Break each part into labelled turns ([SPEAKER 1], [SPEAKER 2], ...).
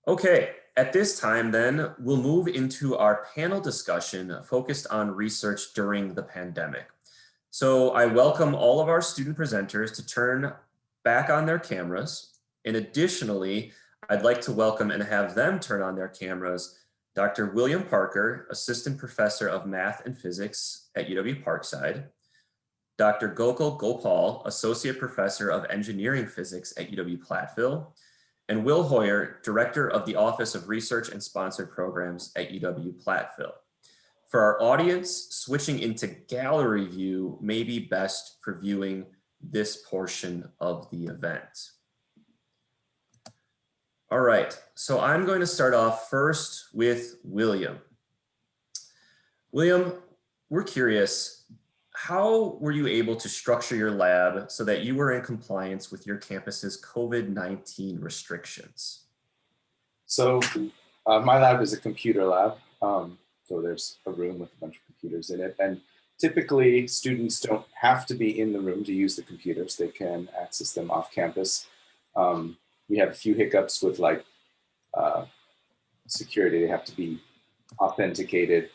[SPEAKER 1] Okay, at this time then, we'll move into our panel discussion focused on research during the pandemic. So I welcome all of our student presenters to turn back on their cameras. And additionally, I'd like to welcome and have them turn on their cameras Dr. William Parker, Assistant Professor of Math and Physics at UW-Parkside, Dr. Gokul Gopal, Associate Professor of Engineering Physics at UW-Platteville, and Will Hoyer, Director of the Office of Research and Sponsored Programs at UW-Platteville. For our audience, switching into gallery view may be best for viewing this portion of the event. All right, so I'm going to start off first with William. William, we're curious, how were you able to structure your lab so that you were in compliance with your campus's COVID-19 restrictions?
[SPEAKER 2] So my lab is a computer lab. So there's a room with a bunch of computers in it. And typically students don't have to be in the room to use the computers. They can access them off campus. We have a few hiccups with like security. They have to be authenticated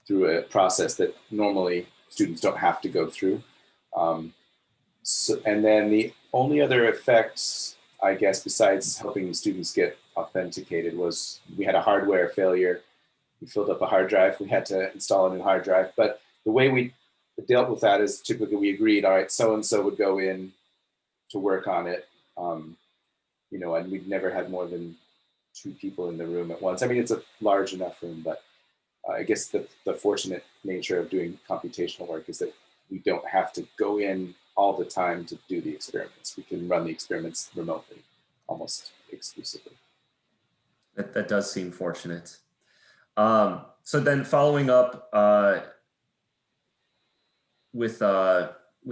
[SPEAKER 2] through a process that normally students don't have to go through. And then the only other effects, I guess, besides helping students get authenticated was we had a hardware failure. We filled up a hard drive. We had to install a new hard drive. But the way we dealt with that is typically we agreed, all right, so-and-so would go in to work on it. You know, and we'd never had more than 2 people in the room at once. I mean, it's a large enough room, but I guess the fortunate nature of doing computational work is that we don't have to go in all the time to do the experiments. We can run the experiments remotely, almost exclusively.
[SPEAKER 1] That does seem fortunate. So then following up with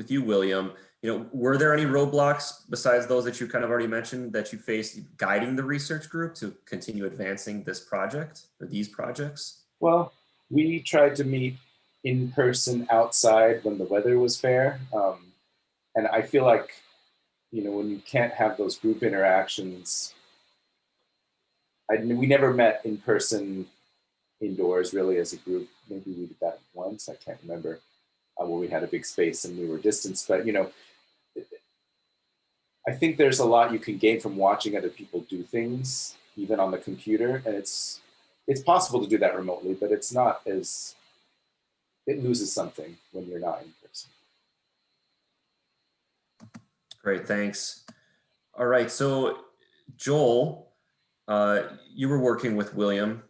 [SPEAKER 1] you, William, you know, were there any roadblocks besides those that you kind of already mentioned that you faced guiding the research group to continue advancing this project or these projects?
[SPEAKER 2] Well, we tried to meet in person outside when the weather was fair. And I feel like, you know, when you can't have those group interactions, we never met in person indoors really as a group. Maybe we did that once, I can't remember, where we had a big space and we were distanced. But, you know, I think there's a lot you can gain from watching other people do things, even on the computer. And it's possible to do that remotely, but it's not as, it loses something when you're not in person.
[SPEAKER 1] Great, thanks. All right, so Joel, you were working with William.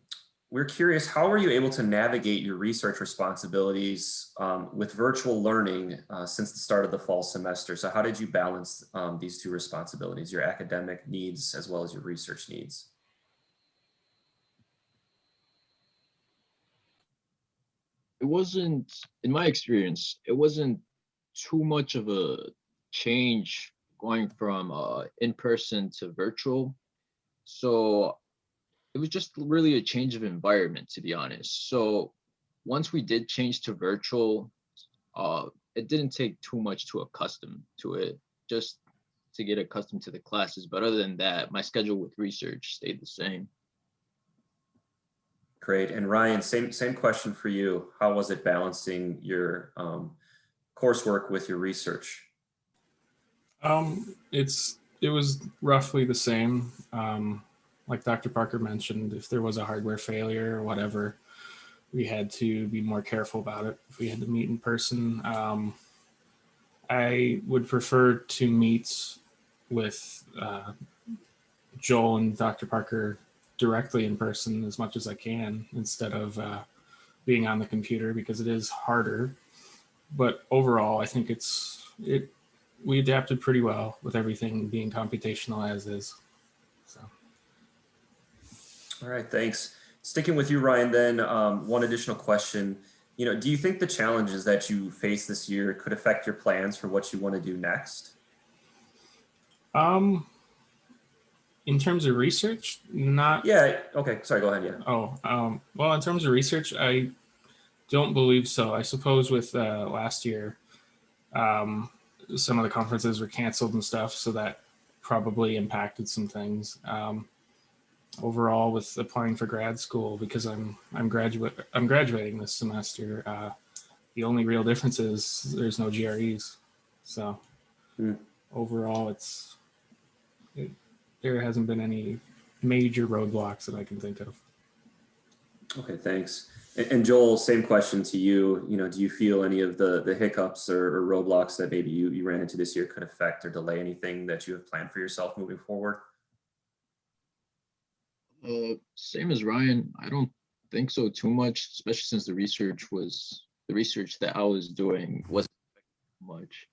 [SPEAKER 1] We're curious, how were you able to navigate your research responsibilities with virtual learning since the start of the fall semester? So how did you balance these 2 responsibilities, your academic needs as well as your research needs?
[SPEAKER 3] It wasn't, in my experience, it wasn't too much of a change going from in-person to virtual. So it was just really a change of environment, to be honest. So once we did change to virtual, it didn't take too much to accustom to it, just to get accustomed to the classes. But other than that, my schedule with research stayed the same.
[SPEAKER 1] Great. And Ryan, same question for you. How was it balancing your coursework with your research?
[SPEAKER 4] It was roughly the same. Like Dr. Parker mentioned, if there was a hardware failure or whatever, we had to be more careful about it if we had to meet in person. I would prefer to meet with Joel and Dr. Parker directly in person as much as I can instead of being on the computer, because it is harder. But overall, I think we adapted pretty well with everything being computational as is. So.
[SPEAKER 1] All right, thanks. Sticking with you, Ryan, then one additional question. You know, do you think the challenges that you face this year could affect your plans for what you want to do next?
[SPEAKER 4] In terms of research, not.
[SPEAKER 1] Yeah, okay, sorry, go ahead, yeah.
[SPEAKER 4] Oh, well, in terms of research, I don't believe so. I suppose with last year, some of the conferences were canceled and stuff, so that probably impacted some things. overall with applying for grad school, because I'm graduating this semester. The only real difference is there's no GREs. So overall, there hasn't been any major roadblocks that I can think of.
[SPEAKER 1] Okay, thanks. And Joel, same question to you. You know, do you feel any of the hiccups or roadblocks that maybe you ran into this year could affect or delay anything that you have planned for yourself moving forward?
[SPEAKER 3] Same as Ryan. I don't think so too much, especially since the research that I was doing wasn't much.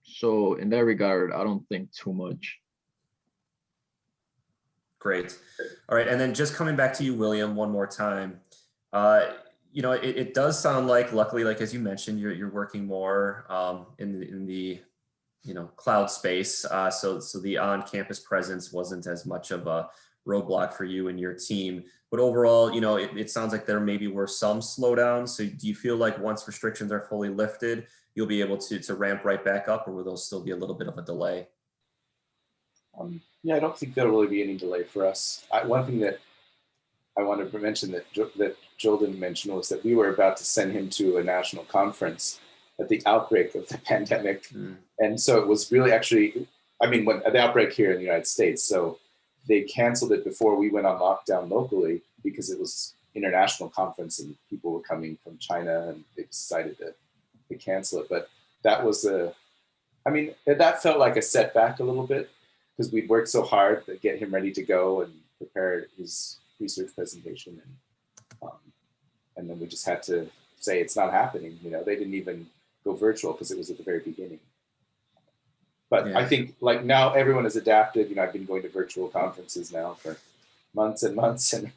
[SPEAKER 3] So in that regard, I don't think too much.
[SPEAKER 1] Great. All right. And then just coming back to you, William, one more time. You know, it does sound like, luckily, like as you mentioned, you're working more in the you know, cloud space. So the on-campus presence wasn't as much of a roadblock for you and your team. But overall, you know, it sounds like there maybe were some slowdowns. So do you feel like once restrictions are fully lifted, you'll be able to ramp right back up, or will those still be a little bit of a delay?
[SPEAKER 2] Yeah, I don't think there'll really be any delay for us. One thing that I wanted to mention that Joel didn't mention was that we were about to send him to a national conference at the outbreak of the pandemic. And so it was really actually, I mean, when the outbreak here in the United States, so they canceled it before we went on lockdown locally because it was international conference and people were coming from China and they decided to cancel it. But that was I mean, that felt like a setback a little bit because we'd worked so hard to get him ready to go and prepare his research presentation. And then we just had to say it's not happening. You know, they didn't even go virtual because it was at the very beginning. But yeah. I think like now everyone has adapted. You know, I've been going to virtual conferences now for months and months, and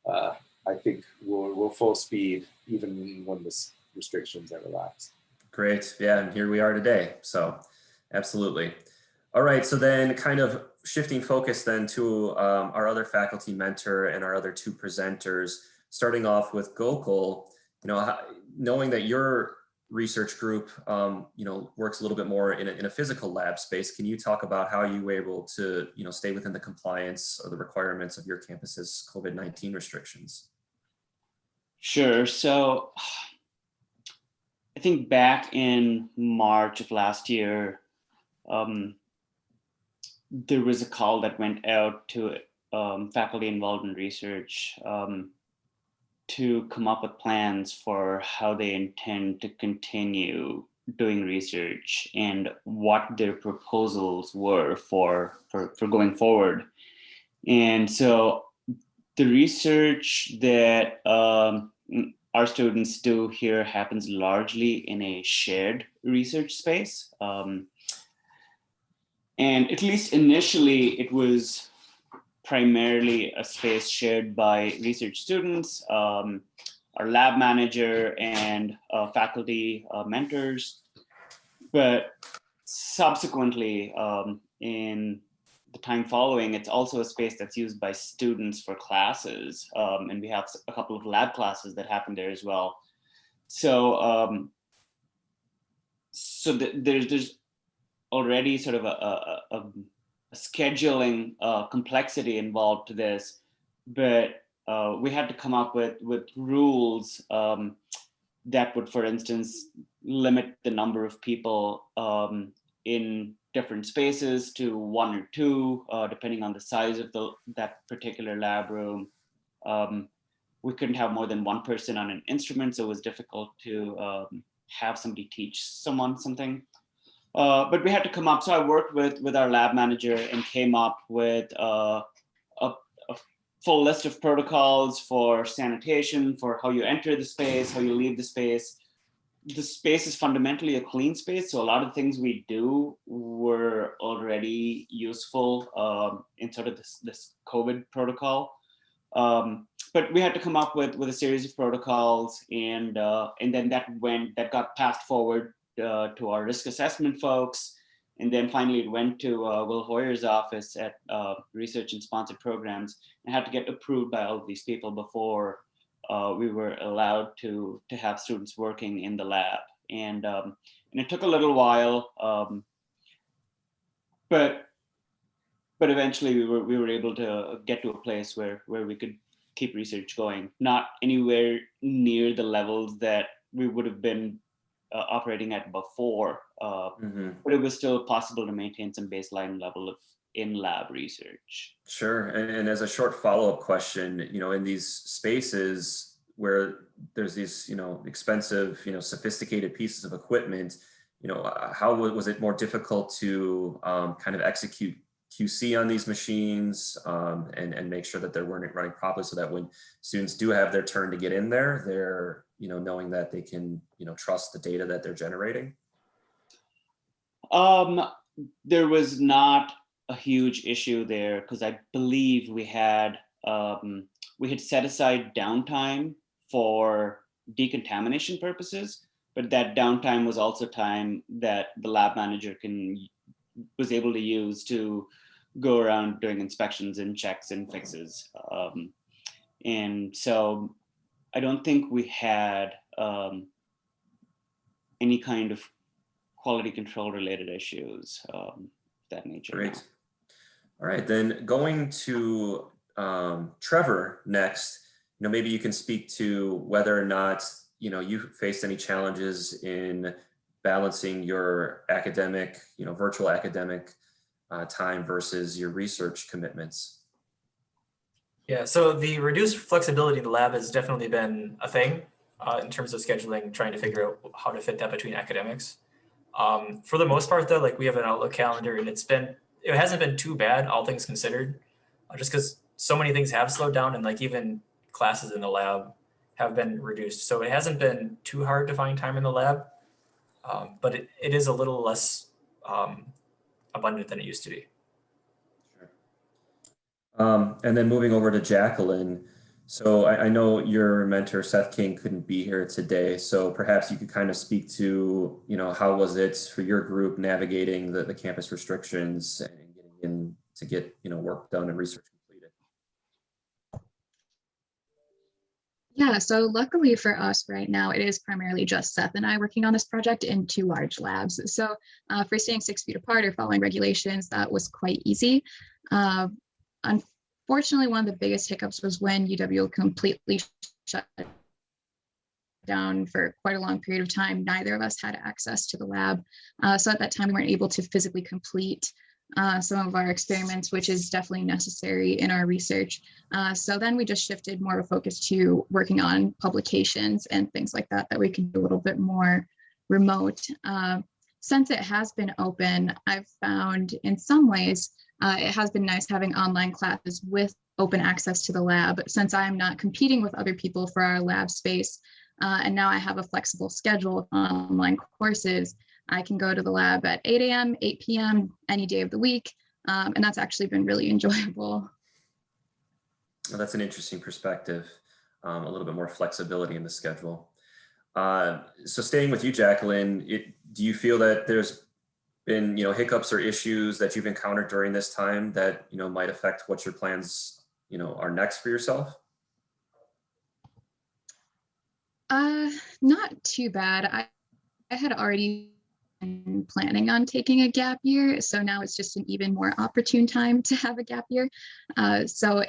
[SPEAKER 2] I think we're full speed even when the restrictions are relaxed.
[SPEAKER 1] Great, yeah, and here we are today. So, absolutely. All right, so then kind of shifting focus then to our other faculty mentor and our other two presenters. Starting off with Gokul, you know, knowing that your research group, you know, works a little bit more in a physical lab space. Can you talk about how you were able to, you know, stay within the compliance or the requirements of your campus's COVID-19 restrictions?
[SPEAKER 5] Sure. So I think back in March of last year, there was a call that went out to faculty involved in research to come up with plans for how they intend to continue doing research and what their proposals were for going forward. And so the research that our students do here happens largely in a shared research space. And at least initially, it was primarily a space shared by research students, our lab manager, and faculty mentors. But subsequently, in the time following, it's also a space that's used by students for classes. And we have a couple of lab classes that happen there as well. So, there's already sort of a scheduling complexity involved to this, but we had to come up with rules that would, for instance, limit the number of people in different spaces to 1 or 2, depending on the size of that particular lab room. We couldn't have more than 1 person on an instrument, so it was difficult to have somebody teach someone something. But we had to come up. So I worked with our lab manager and came up with a full list of protocols for sanitation, for how you enter the space, how you leave the space. The space is fundamentally a clean space, so a lot of things we do were already useful in sort of this COVID protocol. But we had to come up with a series of protocols, and then that got passed forward to our risk assessment folks. And then finally it went to Will Hoyer's office at Research and Sponsored Programs, and had to get approved by all of these people before we were allowed to have students working in the lab. And it took a little while, but but eventually we were able to get to a place where we could keep research going, not anywhere near the levels that we would have been operating at before, but it was still possible to maintain some baseline level of in-lab research.
[SPEAKER 1] Sure. And as a short follow-up question, in these spaces where there's these, expensive, sophisticated pieces of equipment, how was it more difficult to kind of execute QC on these machines and make sure that they're running properly, so that when students do have their turn to get in there, they're, knowing that they can, trust the data that they're generating?
[SPEAKER 5] There was not a huge issue there, because I believe we had set aside downtime for decontamination purposes, but that downtime was also time that the lab manager was able to use to go around doing inspections and checks and fixes. And so I don't think we had any kind of quality control related issues of that nature.
[SPEAKER 1] Great.
[SPEAKER 5] Now.
[SPEAKER 1] All right, then going to Trevor next, maybe you can speak to whether or not, you faced any challenges in balancing your academic, virtual academic time versus your research commitments.
[SPEAKER 6] Yeah, so the reduced flexibility in the lab has definitely been a thing in terms of scheduling, trying to figure out how to fit that between academics. For the most part though, like we have an Outlook calendar and it hasn't been too bad, all things considered, just because so many things have slowed down and like even classes in the lab have been reduced. So it hasn't been too hard to find time in the lab, but it is a little less abundant than it used to be.
[SPEAKER 1] Sure. And then moving over to Jacqueline. So I know your mentor, Seth King, couldn't be here today. So perhaps you could kind of speak to, how was it for your group navigating the campus restrictions and getting in to get, work done and research completed?
[SPEAKER 7] Yeah, so luckily for us right now, it is primarily just Seth and I working on this project in 2 large labs. So for staying 6 feet apart or following regulations, that was quite easy. Unfortunately, one of the biggest hiccups was when UW completely shut down for quite a long period of time. Neither of us had access to the lab. So at that time, we weren't able to physically complete some of our experiments, which is definitely necessary in our research. So then we just shifted more of a focus to working on publications and things like that we can do a little bit more remote. Since it has been open, I've found in some ways, it has been nice having online classes with open access to the lab, since I am not competing with other people for our lab space. And now I have a flexible schedule of online courses. I can go to the lab at 8 a.m., 8 p.m., any day of the week. And that's actually been really enjoyable.
[SPEAKER 1] Well, that's an interesting perspective, a little bit more flexibility in the schedule. So staying with you, Jacqueline, do you feel that there's been, hiccups or issues that you've encountered during this time that, might affect what your plans, are next for yourself?
[SPEAKER 7] Not too bad. I had already been planning on taking a gap year, so now it's just an even more opportune time to have a gap year. So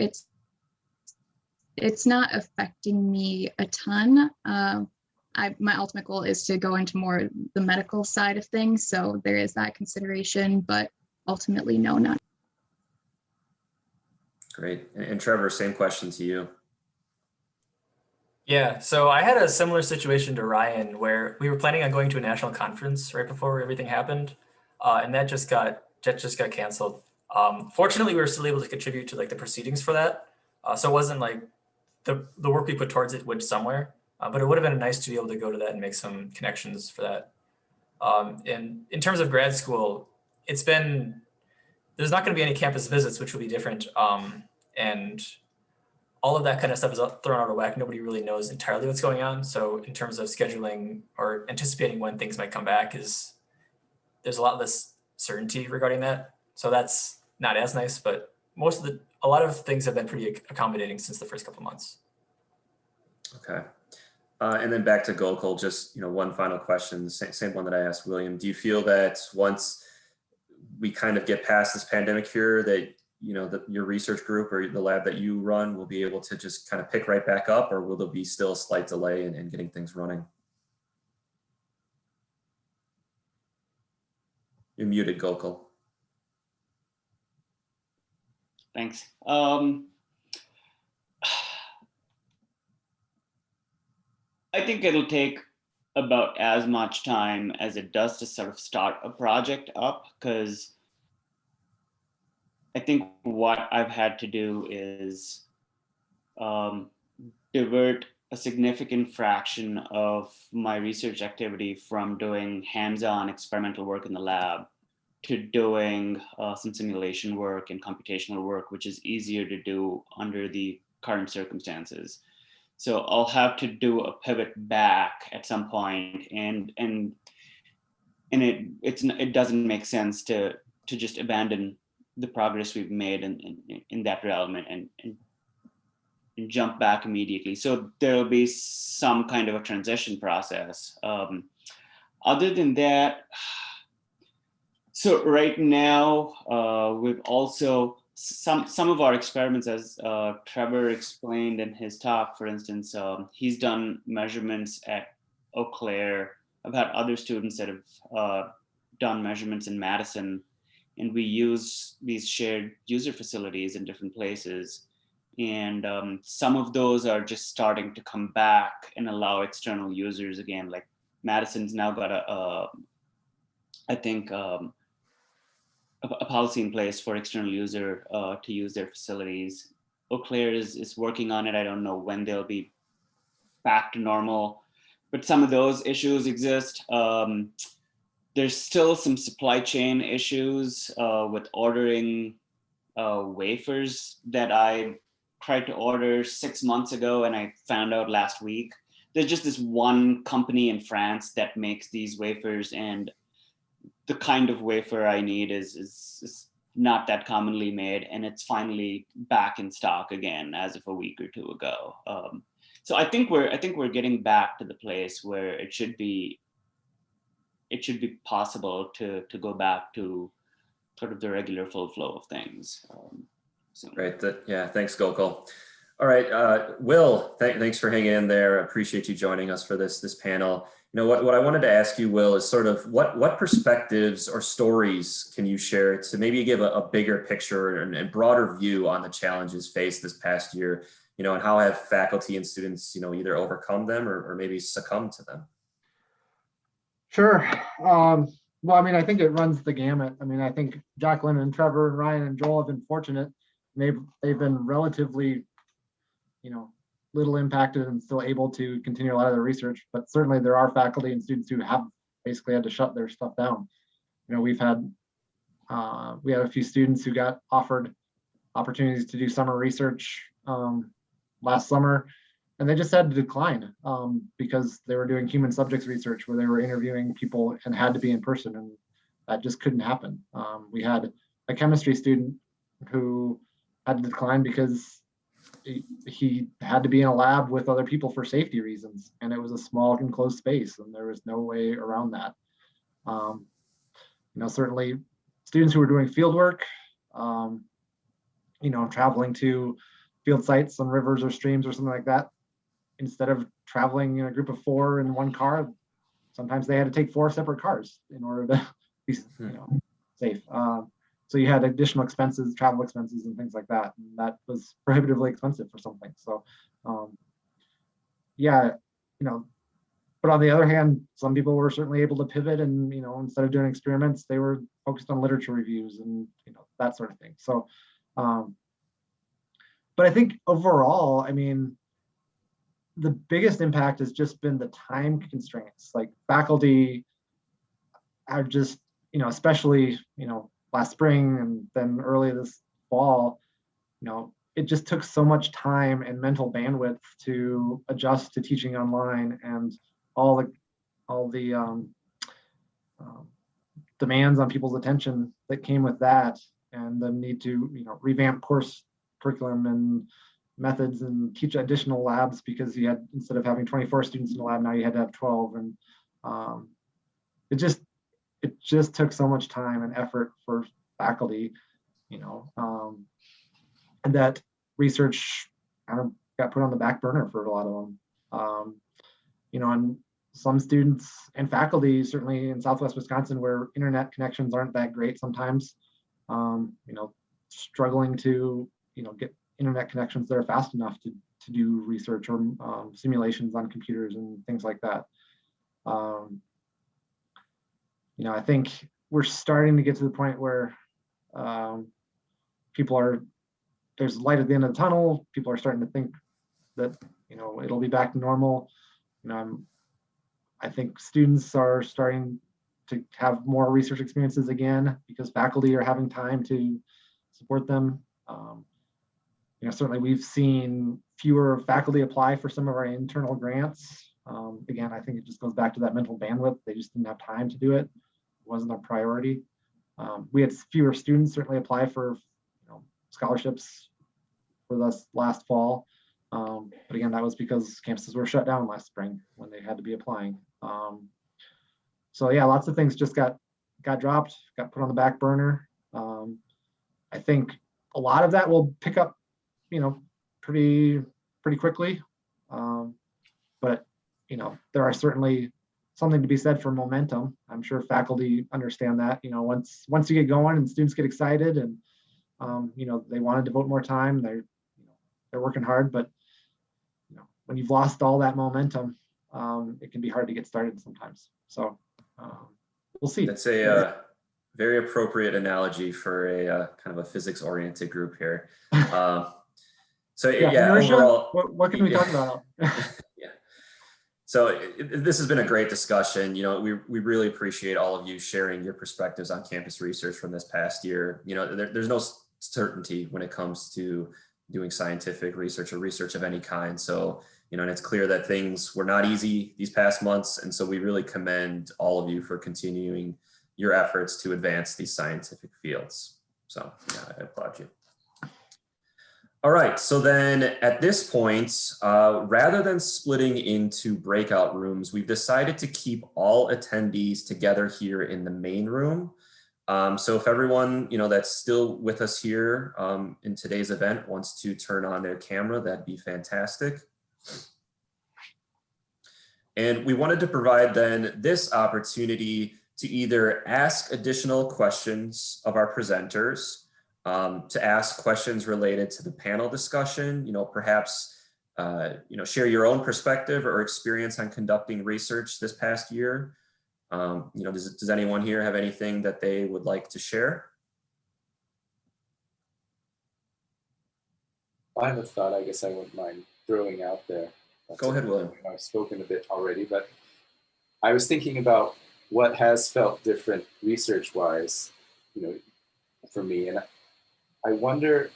[SPEAKER 7] it's not affecting me a ton. My ultimate goal is to go into more the medical side of things, so there is that consideration, but ultimately, no, not.
[SPEAKER 1] Great. And Trevor, same question to you.
[SPEAKER 6] Yeah, so I had a similar situation to Ryan where we were planning on going to a national conference right before everything happened, and that just got canceled. Fortunately, we were still able to contribute to like the proceedings for that, so it wasn't like the work we put towards it went somewhere, but it would have been nice to be able to go to that and make some connections for that. And in terms of grad school, there's not going to be any campus visits, which will be different, and all of that kind of stuff is thrown out of whack. Nobody really knows entirely what's going on. So in terms of scheduling or anticipating when things might come back, there's a lot less certainty regarding that. So that's not as nice, but a lot of things have been pretty accommodating since the first couple of months.
[SPEAKER 1] Okay. And then back to Gokul, just, one final question, same one that I asked William. Do you feel that once we kind of get past this pandemic here, that your research group or the lab that you run will be able to just kind of pick right back up, or will there be still a slight delay in getting things running? You're muted, Gokul.
[SPEAKER 5] Thanks. I think it'll take about as much time as it does to sort of start a project up, because I think what I've had to do is divert a significant fraction of my research activity from doing hands-on experimental work in the lab to doing some simulation work and computational work, which is easier to do under the current circumstances. So I'll have to do a pivot back at some point, and it doesn't make sense to just abandon the progress we've made in that realm and jump back immediately. So there'll be some kind of a transition process. Other than that, so right now we've also some of our experiments, as Trevor explained in his talk, for instance, he's done measurements at Eau Claire. I've had other students that have done measurements in Madison, and we use these shared user facilities in different places. And some of those are just starting to come back and allow external users again. Like Madison's now got I think, a policy in place for external user to use their facilities. Eau Claire is working on it. I don't know when they'll be back to normal, but some of those issues exist. There's still some supply chain issues with ordering wafers that I tried to order 6 months ago, and I found out last week. There's just this one company in France that makes these wafers, and the kind of wafer I need is not that commonly made, and it's finally back in stock again as of a week or two ago. So I think we're getting back to the place where it should be possible to go back to sort of the regular full flow of things.
[SPEAKER 1] Great. Yeah, thanks, Gokul. All right, Will, thanks for hanging in there. I appreciate you joining us for this panel. What I wanted to ask you, Will, is sort of what perspectives or stories can you share to maybe give a bigger picture and broader view on the challenges faced this past year, and how have faculty and students, either overcome them or maybe succumbed to them?
[SPEAKER 8] Sure. Well, I mean, I think it runs the gamut. I mean, I think Jacqueline and Trevor and Ryan and Joel have been fortunate. They've been relatively, little impacted and still able to continue a lot of their research, but certainly there are faculty and students who have basically had to shut their stuff down. We had a few students who got offered opportunities to do summer research last summer, and they just had to decline because they were doing human subjects research where they were interviewing people and had to be in person, and that just couldn't happen. We had a chemistry student who had to decline because he had to be in a lab with other people for safety reasons, and it was a small enclosed space, and there was no way around that. Certainly students who were doing field work, traveling to field sites on rivers or streams or something like that, instead of traveling in a group of 4 in one car, sometimes they had to take 4 separate cars in order to be safe. So you had additional expenses, travel expenses and things like that. And that was prohibitively expensive for something. So but on the other hand, some people were certainly able to pivot and, instead of doing experiments, they were focused on literature reviews and, that sort of thing. So, but I think overall, I mean, the biggest impact has just been the time constraints. Like faculty are just, especially, last spring and then early this fall, it just took so much time and mental bandwidth to adjust to teaching online and all the demands on people's attention that came with that, and the need to revamp course curriculum and methods and teach additional labs because you had, instead of having 24 students in the lab, now you had to have 12, and it just took so much time and effort for faculty and that research kind of got put on the back burner for a lot of them. And some students and faculty, certainly in Southwest Wisconsin, where internet connections aren't that great sometimes, struggling to, get internet connections that are fast enough to do research or simulations on computers and things like that. I think we're starting to get to the point where there's light at the end of the tunnel. People are starting to think that, it'll be back to normal. I think students are starting to have more research experiences again because faculty are having time to support them. Certainly we've seen fewer faculty apply for some of our internal grants. Again, I think it just goes back to that mental bandwidth. They just didn't have time to do it. It wasn't a priority. We had fewer students certainly apply for scholarships for this last fall. But again, that was because campuses were shut down last spring when they had to be applying. So yeah, lots of things just got dropped, got put on the back burner. I think a lot of that will pick up, pretty quickly. But there are certainly something to be said for momentum. I'm sure faculty understand that. Once you get going and students get excited and they want to devote more time, they're working hard, but when you've lost all that momentum, it can be hard to get started sometimes. So we'll see.
[SPEAKER 1] That's a very appropriate analogy for a kind of a physics-oriented group here. So yeah, overall,
[SPEAKER 8] what can we talk about?
[SPEAKER 1] Yeah. So this has been a great discussion. We really appreciate all of you sharing your perspectives on campus research from this past year. There's no certainty when it comes to doing scientific research or research of any kind. So, and it's clear that things were not easy these past months. And so we really commend all of you for continuing your efforts to advance these scientific fields. So yeah, I applaud you. All right, so then at this point, rather than splitting into breakout rooms, we've decided to keep all attendees together here in the main room. So if everyone, that's still with us here in today's event wants to turn on their camera, that'd be fantastic. And we wanted to provide then this opportunity to either ask additional questions of our presenters, to ask questions related to the panel discussion, perhaps, share your own perspective or experience on conducting research this past year. Does anyone here have anything that they would like to share?
[SPEAKER 2] I have a thought I guess I wouldn't mind throwing out there.
[SPEAKER 1] Go ahead, William.
[SPEAKER 2] I've spoken a bit already, but I was thinking about what has felt different research-wise, for me. And I wonder,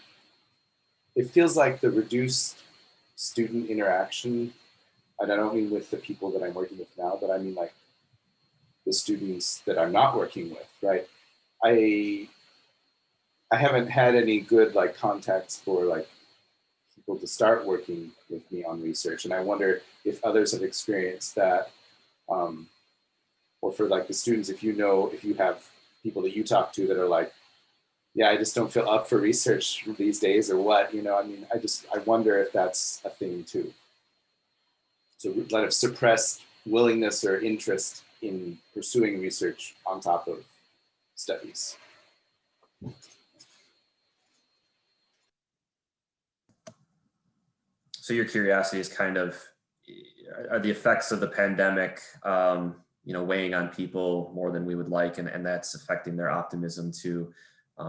[SPEAKER 2] it feels like the reduced student interaction, and I don't mean with the people that I'm working with now, but I mean like the students that I'm not working with, right? I haven't had any good contacts for people to start working with me on research. And I wonder if others have experienced that, or for the students, if you have people that you talk to that are like, yeah, I just don't feel up for research these days or what, I wonder if that's a thing too. So kind of suppressed willingness or interest in pursuing research on top of studies.
[SPEAKER 1] So your curiosity is kind of, are the effects of the pandemic, weighing on people more than we would like, and that's affecting their optimism to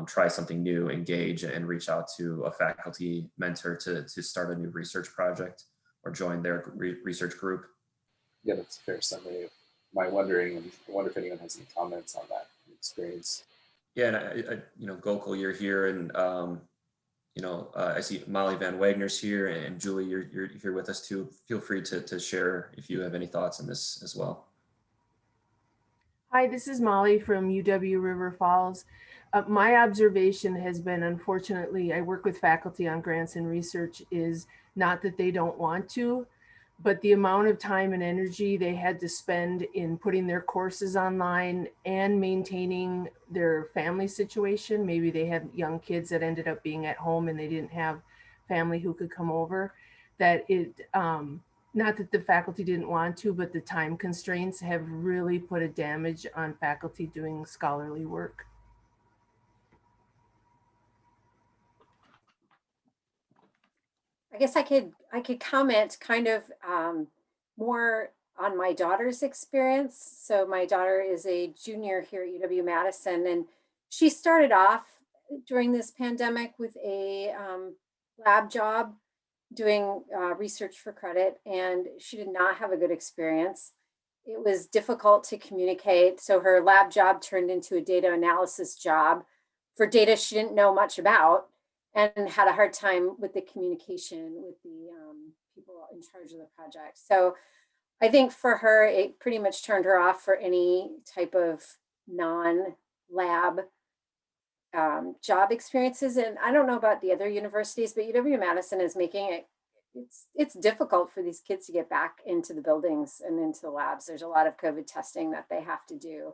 [SPEAKER 1] try something new, engage, and reach out to a faculty mentor to start a new research project or join their research group?
[SPEAKER 2] Yeah, that's a fair summary of my wondering, and I wonder if anyone has any comments on that experience.
[SPEAKER 1] Yeah, and Gokul, you're here, and I see Molly Van Wagner's here, and Julie, you're here with us too. Feel free to share if you have any thoughts on this as well.
[SPEAKER 9] Hi, this is Molly from UW River Falls. My observation has been, unfortunately, I work with faculty on grants and research, is not that they don't want to, but the amount of time and energy they had to spend in putting their courses online and maintaining their family situation, maybe they had young kids that ended up being at home and they didn't have family who could come over, that it, not that the faculty didn't want to, but the time constraints have really put a damage on faculty doing scholarly work.
[SPEAKER 10] I guess I could comment kind of more on my daughter's experience. So my daughter is a junior here at UW-Madison, and she started off during this pandemic with a lab job doing research for credit, and she did not have a good experience. It was difficult to communicate. So her lab job turned into a data analysis job for data she didn't know much about, and had a hard time with the communication with the people in charge of the project. So I think for her, it pretty much turned her off for any type of non-lab job experiences. And I don't know about the other universities, but UW-Madison is making it, it's difficult for these kids to get back into the buildings and into the labs. There's a lot of COVID testing that they have to do,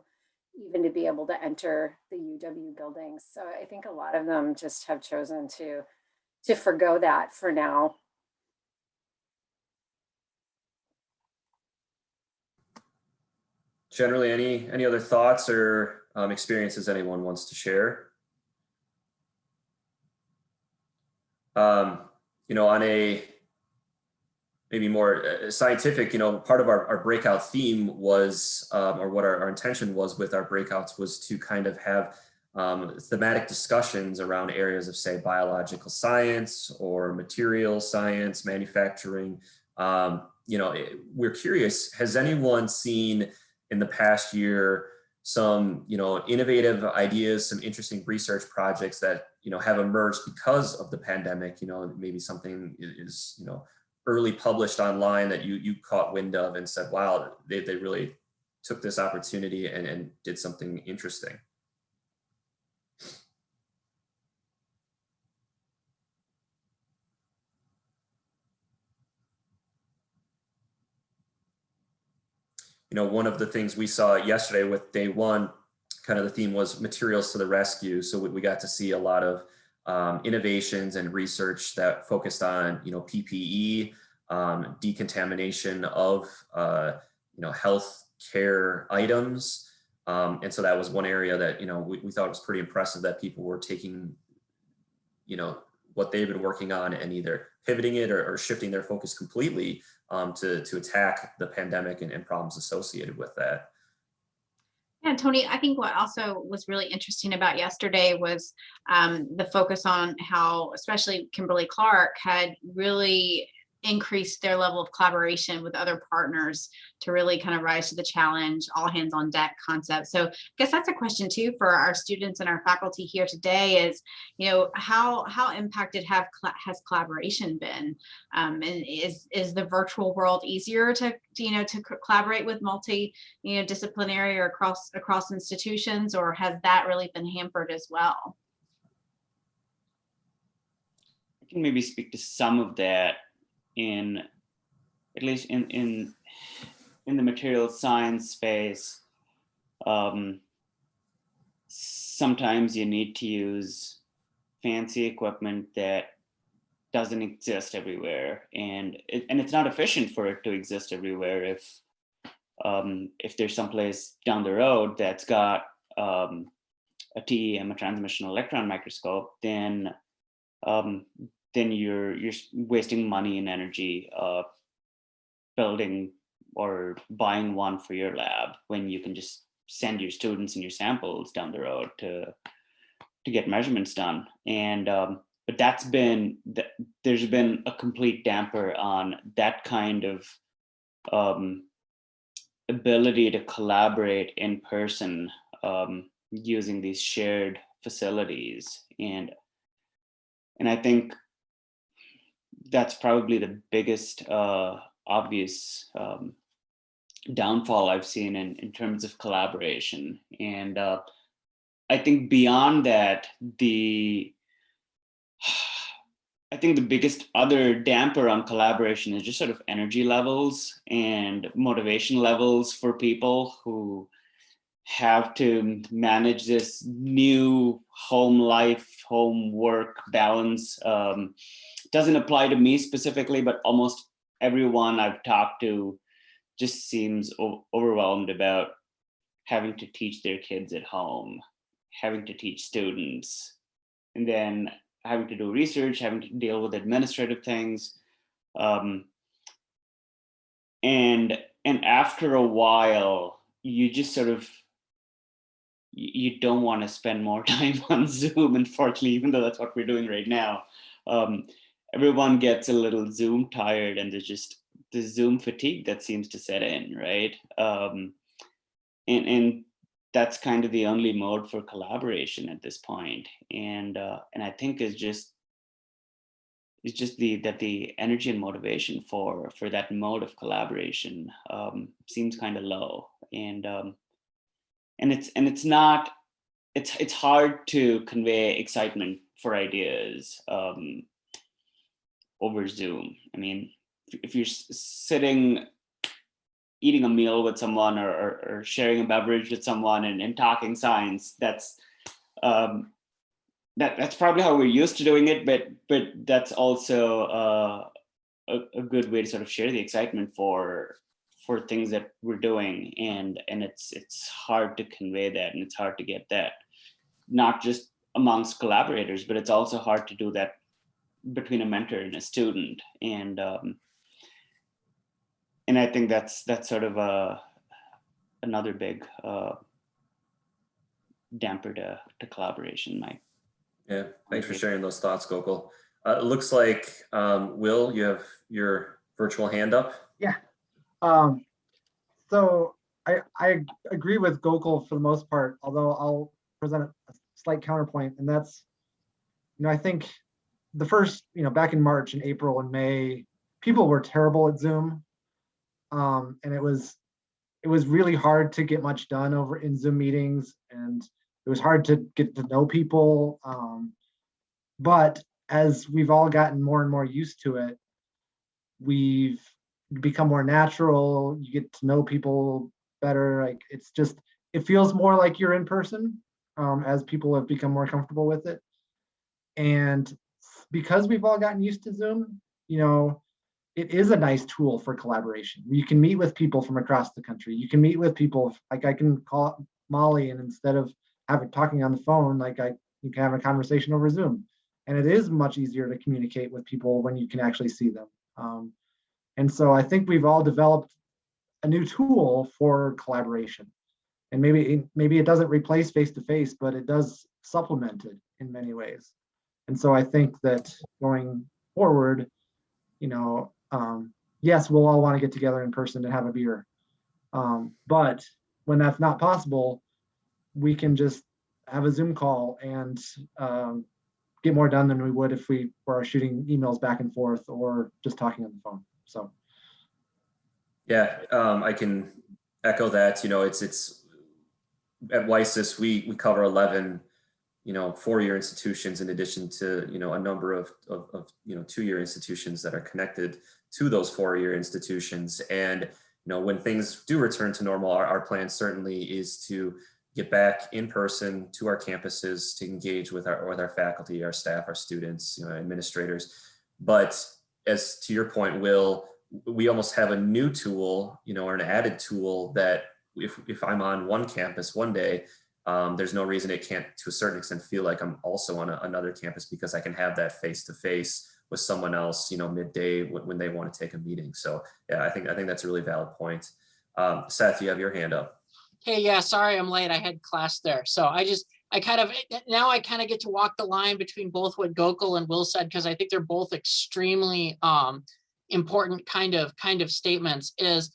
[SPEAKER 10] even to be able to enter the UW buildings. So I think a lot of them just have chosen to forgo that for now.
[SPEAKER 1] Generally, any other thoughts or experiences anyone wants to share? You know, on a maybe more scientific, you know, part of our breakout theme was, or what our intention was with our breakouts, was to kind of have thematic discussions around areas of, say, biological science or material science, manufacturing. You know, we're curious, has anyone seen in the past year some, you know, innovative ideas, some interesting research projects that, you know, have emerged because of the pandemic? You know, maybe something is, you know, early published online that you caught wind of and said, wow, they really took this opportunity and did something interesting. You know, one of the things we saw yesterday with day one, kind of the theme was materials to the rescue. So we got to see a lot of innovations and research that focused on, you know, PPE, decontamination of, you know, health care items. And so that was one area that, you know, we thought was pretty impressive, that people were taking, you know, what they've been working on and either pivoting it or shifting their focus completely to attack the pandemic and problems associated with that.
[SPEAKER 11] Yeah, Tony, I think what also was really interesting about yesterday was the focus on how, especially Kimberly Clark, had really increased their level of collaboration with other partners to really kind of rise to the challenge, all hands on deck concept. So I guess that's a question too for our students and our faculty here today is, you know, how impacted has collaboration been? And is the virtual world easier to you know, to collaborate with disciplinary or across institutions, or has that really been hampered as well?
[SPEAKER 5] I can maybe speak to some of that. At least in the material science space, sometimes you need to use fancy equipment that doesn't exist everywhere, and it's not efficient for it to exist everywhere. If there's someplace down the road that's got a TEM, a transmission electron microscope, then you're wasting money and energy building or buying one for your lab when you can just send your students and your samples down the road to get measurements done. And but there's been a complete damper on that kind of ability to collaborate in person using these shared facilities. And I think that's probably the biggest obvious downfall I've seen in terms of collaboration. And I think beyond that, I think the biggest other damper on collaboration is just sort of energy levels and motivation levels for people who have to manage this new home life, home work balance. Doesn't apply to me specifically, but almost everyone I've talked to just seems overwhelmed about having to teach their kids at home, having to teach students, and then having to do research, having to deal with administrative things. And after a while, you just sort of, you don't want to spend more time on Zoom, unfortunately, even though that's what we're doing right now. Everyone gets a little Zoom tired, and there's just the Zoom fatigue that seems to set in, right? And that's kind of the only mode for collaboration at this point. And I think it's just the energy and motivation for that mode of collaboration seems kind of low. And it's hard to convey excitement for ideas over Zoom. I mean, if you're sitting eating a meal with someone or sharing a beverage with someone and talking science, that's probably how we're used to doing it, but that's also a good way to sort of share the excitement for things that we're doing, and it's hard to convey that, and it's hard to get that, not just amongst collaborators, but it's also hard to do that between a mentor and a student. And I think that's sort of another big damper to collaboration, Mike.
[SPEAKER 1] Yeah, thanks for sharing those thoughts, Gokul. It looks like, Will, you have your virtual hand up.
[SPEAKER 8] Yeah. So I agree with Gokul for the most part, although I'll present a slight counterpoint, and that's, I think the first, back in March and April and May, people were terrible at Zoom. And it was really hard to get much done over in Zoom meetings, and it was hard to get to know people. But as we've all gotten more and more used to it, we've become more natural. You get to know people better. Like, it feels more like you're in person as people have become more comfortable with it. And because we've all gotten used to Zoom, it is a nice tool for collaboration. You can meet with people from across the country. You can meet with people, like I can call Molly, and instead of talking on the phone, you can have a conversation over Zoom. And it is much easier to communicate with people when you can actually see them. And so I think we've all developed a new tool for collaboration. And maybe it doesn't replace face-to-face, but it does supplement it in many ways. And so I think that going forward, yes, we'll all want to get together in person to have a beer. But when that's not possible, we can just have a Zoom call and get more done than we would if we were shooting emails back and forth or just talking on the phone. So.
[SPEAKER 1] Yeah, I can echo that. It's at WiSys, we cover 11 four-year institutions, in addition to a number of two-year institutions that are connected to those four-year institutions. And when things do return to normal, our plan certainly is to get back in person to our campuses to engage with our faculty, our staff, our students, administrators. But as to your point, Will, we almost have a new tool, or an added tool that if I'm on one campus one day, there's no reason it can't, to a certain extent, feel like I'm also on another campus, because I can have that face-to-face with someone else, midday when they want to take a meeting. So yeah, I think that's a really valid point. Seth, you have your hand up.
[SPEAKER 12] Hey, yeah, sorry I'm late. I had class there. So I kind of get to walk the line between both what Gokul and Will said, because I think they're both extremely important kind of statements. Is,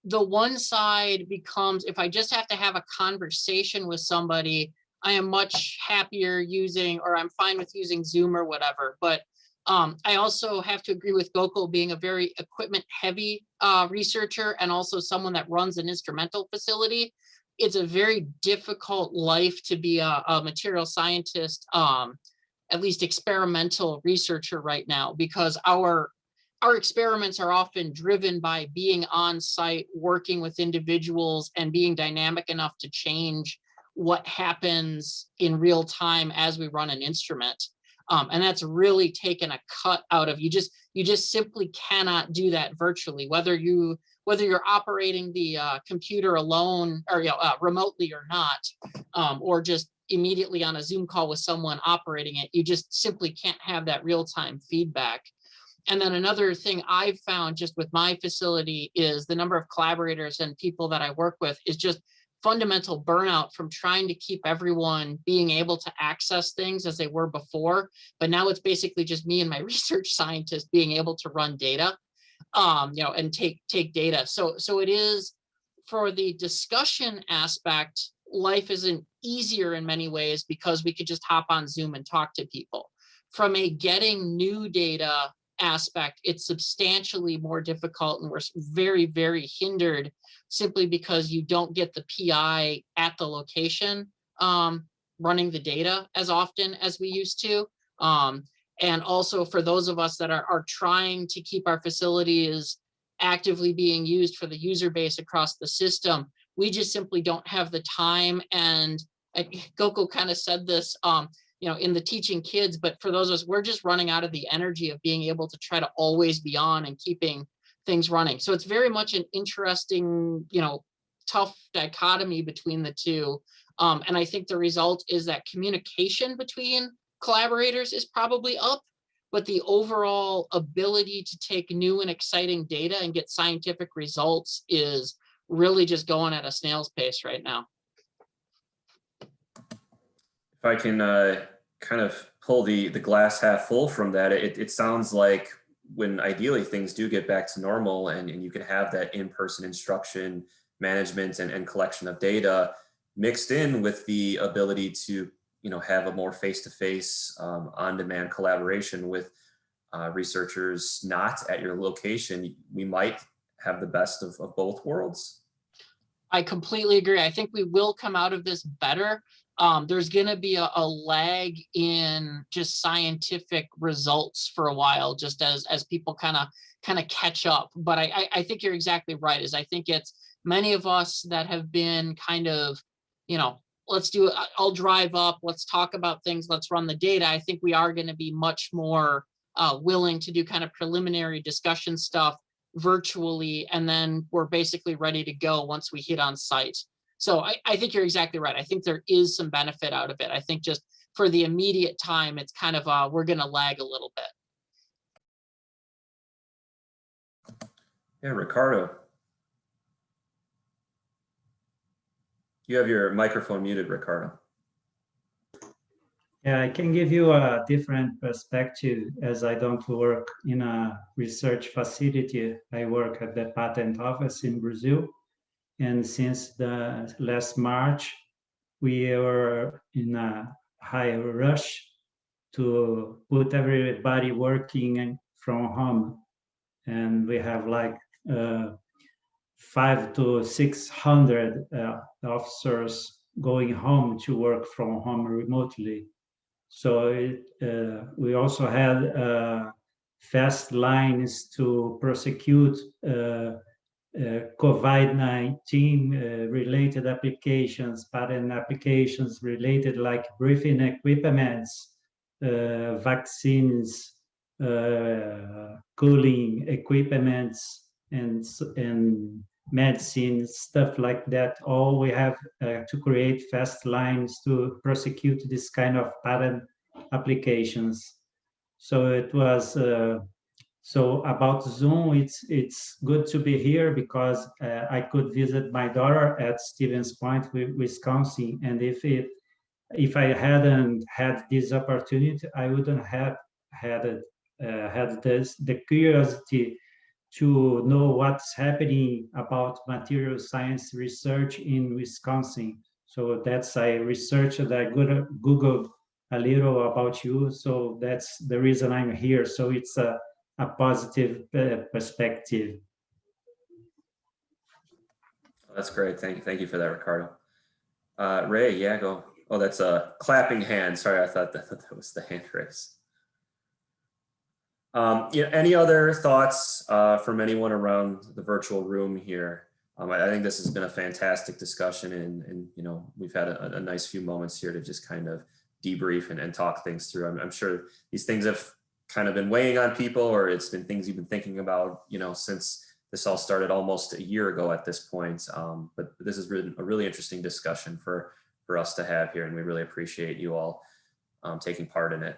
[SPEAKER 12] the one side becomes, if I just have to have a conversation with somebody, I am much happier using, or I'm fine with using Zoom or whatever. But I also have to agree with Gokul being a very equipment heavy researcher, and also someone that runs an instrumental facility. It's a very difficult life to be a material scientist at least experimental researcher right now, because our experiments are often driven by being on site, working with individuals, and being dynamic enough to change what happens in real time as we run an instrument. And that's really taken a cut out of, you just simply cannot do that virtually, whether you're operating the computer alone or remotely or not, or just immediately on a Zoom call with someone operating it. You just simply can't have that real-time feedback. And then another thing I've found just with my facility is the number of collaborators and people that I work with is just fundamental burnout from trying to keep everyone being able to access things as they were before. But now it's basically just me and my research scientist being able to run data, and take data. So it is, for the discussion aspect, life isn't easier in many ways because we could just hop on Zoom and talk to people. From a getting new data aspect, it's substantially more difficult, and we're very, very hindered simply because you don't get the PI at the location running the data as often as we used to. And also for those of us that are trying to keep our facilities actively being used for the user base across the system, we just simply don't have the time. And Gokul kind of said this, in the teaching kids, but for those of us, we're just running out of the energy of being able to try to always be on and keeping things running. So it's very much an interesting, tough dichotomy between the two. And I think the result is that communication between collaborators is probably up, but the overall ability to take new and exciting data and get scientific results is really just going at a snail's pace right now.
[SPEAKER 1] If I can kind of pull the glass half full from that, it sounds like when ideally things do get back to normal and you can have that in-person instruction, management and collection of data mixed in with the ability to have a more face-to-face on-demand collaboration with researchers not at your location, we might have the best of both worlds.
[SPEAKER 12] I completely agree. I think we will come out of this better. There's going to be a lag in just scientific results for a while, just as people kind of catch up. But I think you're exactly right. I think it's many of us that have been kind of, let's do it. I'll drive up. Let's talk about things. Let's run the data. I think we are going to be much more willing to do kind of preliminary discussion stuff virtually. And then we're basically ready to go once we hit on site. So I think you're exactly right. I think there is some benefit out of it. I think just for the immediate time, it's kind of, we're going to lag a little bit.
[SPEAKER 1] Yeah, Ricardo. You have your microphone muted, Ricardo.
[SPEAKER 13] Yeah, I can give you a different perspective as I don't work in a research facility. I work at the patent office in Brazil. And since the last March, we were in a high rush to put everybody working from home. And we have like 500 to 600 officers going home to work from home remotely. So we also had fast lines to prosecute COVID-19 related applications, patent applications related like breathing equipments, vaccines, cooling equipments, and medicine, stuff like that. All we have to create fast lines to prosecute this kind of patent applications. So it was, so about Zoom, it's good to be here because I could visit my daughter at Stevens Point, Wisconsin. And if I hadn't had this opportunity, I wouldn't have had the curiosity to know what's happening about material science research in Wisconsin. So I researched, I Googled a little about you. So that's the reason I'm here. So it's a positive perspective.
[SPEAKER 1] That's great. Thank you for that, Ricardo. Ray, yeah, go Oh, that's a clapping hand. Sorry, I thought that was the hand raise. Yeah, any other thoughts from anyone around the virtual room here? I think this has been a fantastic discussion, and you know, we've had a nice few moments here to just kind of debrief and talk things through. I'm sure these things have kind of been weighing on people, or it's been things you've been thinking about, you know, since this all started almost a year ago at this point. But this has been a really interesting discussion for us to have here, and we really appreciate you all taking part in it.